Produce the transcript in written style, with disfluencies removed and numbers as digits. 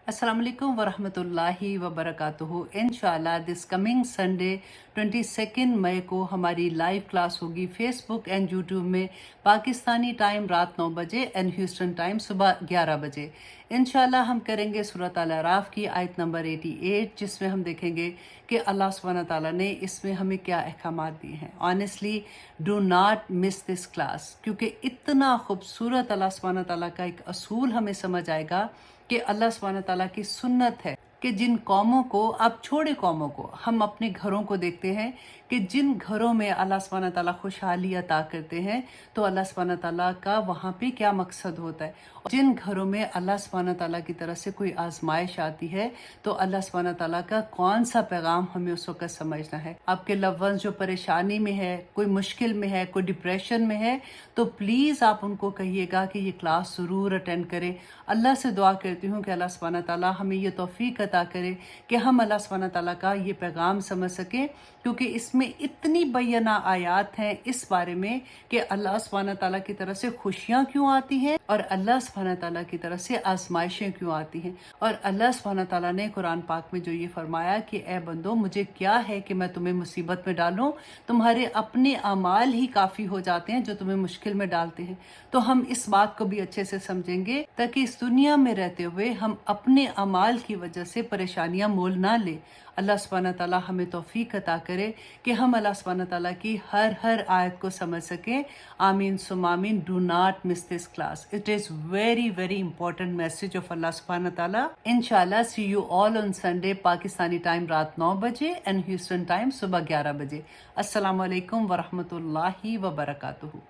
Assalamu alaikum wa rahmatullahi wa barakatuhu। इंशाल्लाह this coming Sunday 22 मई को हमारी लाइव क्लास होगी फेसबुक एंड यूट्यूब में, पाकिस्तानी टाइम रात 9 बजे एंड ह्यूस्टन टाइम सुबह 11 बजे। इंशाल्लाह हम करेंगे सूरत अल अराफ की आयत नंबर 88, जिसमें हम देखेंगे कि अल्लाह सुब्हानहू व तआला ने इसमें हमें क्या अहकामात दिए हैं। Honestly do not miss this class, क्योंकि इतना खूबसूरत अल्लाह सुब्हानहू व तआला का एक असूल हमें समझ आएगा कि अल्लाह सुब्हानहू तआला की सुन्नत है कि जिन कौमों को, आप छोड़े कौमों को, हम अपने घरों को देखते हैं कि जिन घरों में अल्लाह सुब्हानहू तआला खुशहाली अता करते हैं तो अल्लाह सुब्हानहू तआला का वहाँ पे क्या मकसद होता है। और जिन घरों में अल्लाह सुब्हानहू तआला की तरफ से कोई आजमाइश आती है तो अल्लाह सुब्हानहू तआला का कौन सा पैगाम हमें उस वक्त समझना है। आपके लव्ड वंस जो परेशानी में है, कोई मुश्किल में है, कोई डिप्रेशन में है, तो प्लीज़ आप उनको कहिएगा कि ये क्लास ज़रूर अटेंड करें। अल्लाह से दुआ करती हूँ कि अल्लाह सुब्हानहू तआला हमें ये तौफीक अता करे कि हम अल्लाह सुब्हानहू तआला का ये पैगाम समझ सकें, क्योंकि इसमें इतनी बैना आयात हैं इस बारे में कि अल्लाह सुब्हानहू तआला की तरफ से खुशियाँ क्यों आती हैं और अल्लाह सुब्हानहू तआला की तरफ से आजमाइशें क्यों आती हैं। और अल्लाह सुब्हानहू तआला ने कुरान पाक में जो ये फरमाया कि ए बंदो, मुझे क्या है कि मैं तुम्हें मुसीबत में डालूं, तुम्हारे अपने अमाल ही काफ़ी हो जाते हैं जो तुम्हें मुश्किल में डालते हैं। तो हम इस बात को भी अच्छे से समझेंगे ताकि इस दुनिया में रहते हुए हम अपने अमाल की वजह से परेशानियां मोल ना ले। अल्लाह सुब्हानहू तआला हमें तौफीक अता करे कि हम अल्लाह सुब्हानहू तआला की हर आयत को समझ सकें। आमीन सुम आमीन। Do not miss this class, it is very important message of अल्लाह सुब्हानहू तआला। इंशाल्लाह see you all on Sunday, Pakistani time रात 9 बजे एंड ह्यूस्टन टाइम सुबह 11 बजे। अस्सलाम वालेकुम व रहमतुल्लाहि व बरकातुहू।